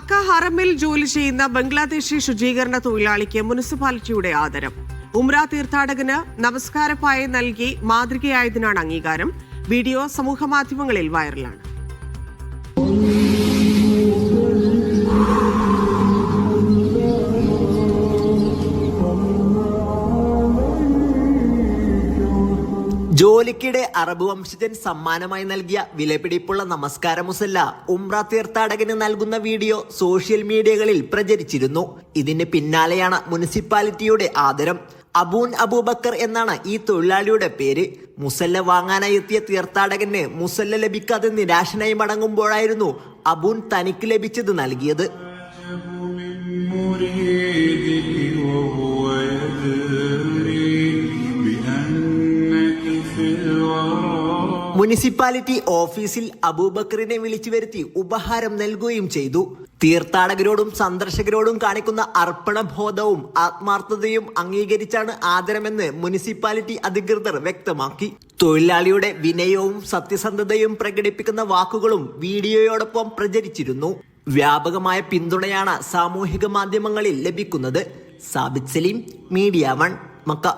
Mecca ഹറമിൽ ജോലി ചെയ്യുന്ന ബംഗ്ലാദേശി ശുചീകരണ തൊഴിലാളിക്ക് മുനിസിപ്പാലിറ്റിയുടെ ആദരം. ഉംറ തീർത്ഥാടകന് നമസ്കാരപ്പായ നൽകി മാതൃകയായതിനാണ് അംഗീകാരം. വീഡിയോ സമൂഹമാധ്യമങ്ങളിൽ വൈറലാണ്. ജോലിക്കിടെ അറബ് വംശജൻ സമ്മാനമായി നൽകിയ വിലപിടിപ്പുള്ള നമസ്കാര മുസല്ല ഉംറ തീർത്ഥാടകന് നൽകുന്ന വീഡിയോ സോഷ്യൽ മീഡിയകളിൽ പ്രചരിച്ചിരുന്നു. ഇതിന് പിന്നാലെയാണ് മുനിസിപ്പാലിറ്റിയുടെ ആദരം. അബൂൻ അബൂബക്കർ എന്നാണ് ഈ തൊഴിലാളിയുടെ പേര്. മുസല്ല വാങ്ങാനായി എത്തിയ തീർത്ഥാടകന് മുസല്ല ലഭിക്കാതെ നിരാശനായി മടങ്ങുമ്പോഴായിരുന്നു അബൂൻ തനിക്ക് ലഭിച്ചത് നൽകിയത്. മുനിസിപ്പാലിറ്റി ഓഫീസിൽ അബൂബക്കറിനെ വിളിച്ചു വരുത്തി ഉപഹാരം നൽകുകയും ചെയ്തു. തീർത്ഥാടകരോടും സന്ദർശകരോടും കാണിക്കുന്ന അർപ്പണബോധവും ആത്മാർത്ഥതയും അംഗീകരിച്ചാണ് ആദരമെന്ന് മുനിസിപ്പാലിറ്റി അധികൃതർ വ്യക്തമാക്കി. തൊഴിലാളിയുടെ വിനയവും സത്യസന്ധതയും പ്രകടിപ്പിക്കുന്ന വാക്കുകളും വീഡിയോയോടൊപ്പം പ്രചരിച്ചിരുന്നു. വ്യാപകമായ പിന്തുണയാണ് സാമൂഹിക മാധ്യമങ്ങളിൽ ലഭിക്കുന്നത്. Sabith Saleem, media 1, Mecca.